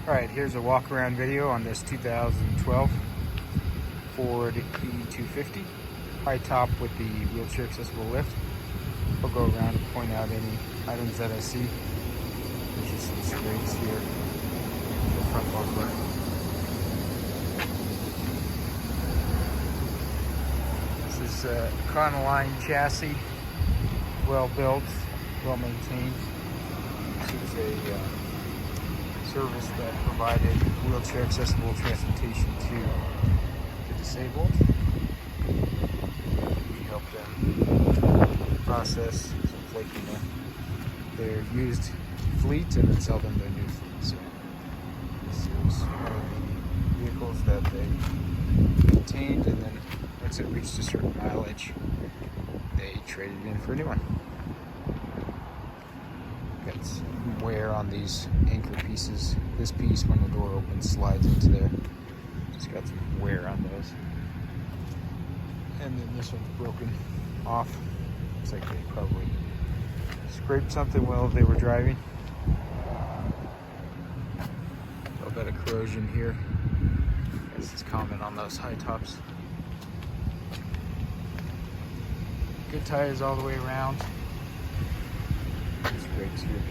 Alright, here's a walk around video on this 2012 Ford E-250 high top with the wheelchair accessible lift. I'll go around and point out any items that I see. There's just some scrapes here, the front bumper. This is a Econoline chassis, well built, well maintained. This is a service that provided wheelchair accessible transportation to the disabled. We help them process some flaking their used fleet and then sell them their new fleet. So this is one of the vehicles that they maintained, and then once it reached a certain mileage, they traded in for a new one. Got some wear on these anchor pieces. This piece, when the door opens, slides into there. Just got some wear on those. And then this one's broken off. Looks like they probably scraped something while they were driving. A little bit of corrosion here. This is common on those high tops. Good tires all the way around. These brakes here.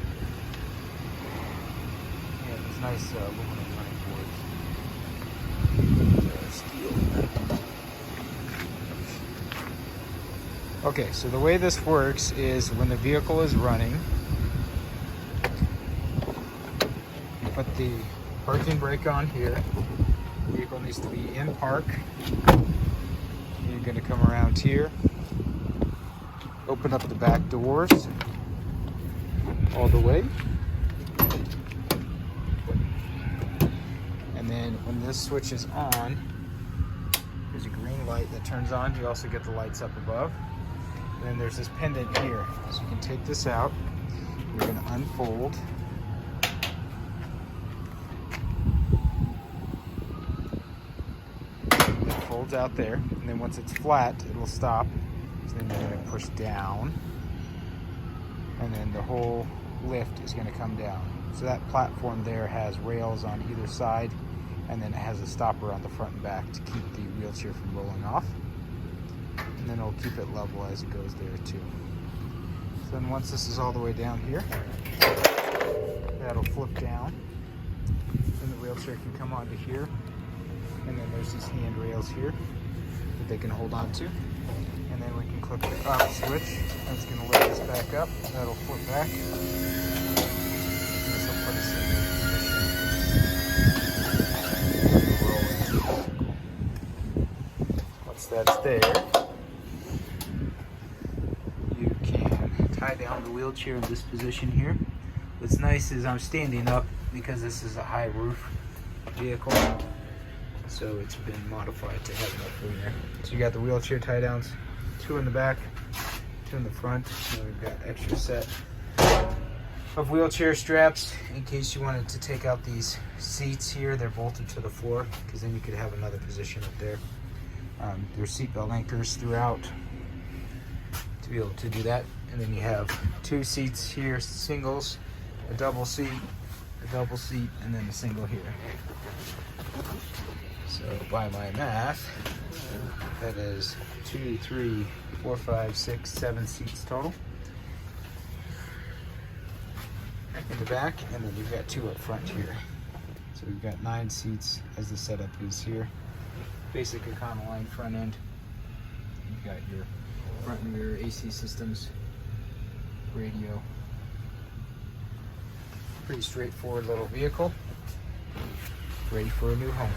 Yeah, there's nice aluminum running boards. Steel. Okay, so the way this works is when the vehicle is running, you put the parking brake on here. The vehicle needs to be in park. You're going to come around here, open up the back doors all the way, and then when this switch is on, there's a green light that turns on. You also get the lights up above, and then there's this pendant here, so you can take this out. You're going to unfold, it folds out there, and then once it's flat, it will stop. So then you're going to push down, and then the whole lift is going to come down. So that platform there has rails on either side, and then it has a stopper on the front and back to keep the wheelchair from rolling off. And then it'll keep it level as it goes there too. So then once this is all the way down here, that'll flip down, and the wheelchair can come onto here. And then there's these handrails here that they can hold on to. And then we can click the up switch. That's going to lift this back up. That'll flip back. And this will put us in position. Once that's there, you can tie down the wheelchair in this position here. What's nice is I'm standing up because this is a high roof vehicle. So it's been modified to have enough room there. So you got the wheelchair tie downs. 2 in the back, 2 in the front, and we've got extra set of wheelchair straps in case you wanted to take out these seats here. They're bolted to the floor because then you could have another position up there. There's seatbelt anchors throughout to be able to do that. And then you have 2 seats here, singles, a double seat, and then a single here. So by my math, that is 2, 3, 4, 5, 6, 7 seats total in the back, and then you've got 2 up front here. So we've got 9 seats as the setup is here. Basic Econoline front end. You've got your front and rear AC systems, radio. Pretty straightforward little vehicle, ready for a new home.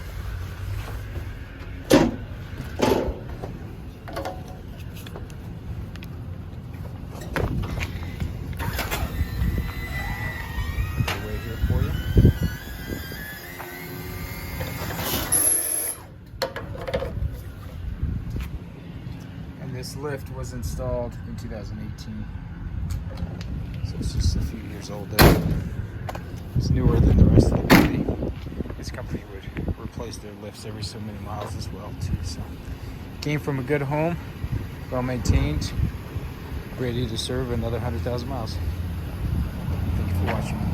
This lift was installed in 2018, so it's just a few years older. It's newer than the rest of the company. This company would replace their lifts every so many miles as well too. So came from a good home, well maintained, ready to serve another 100,000 miles. Thank you for watching.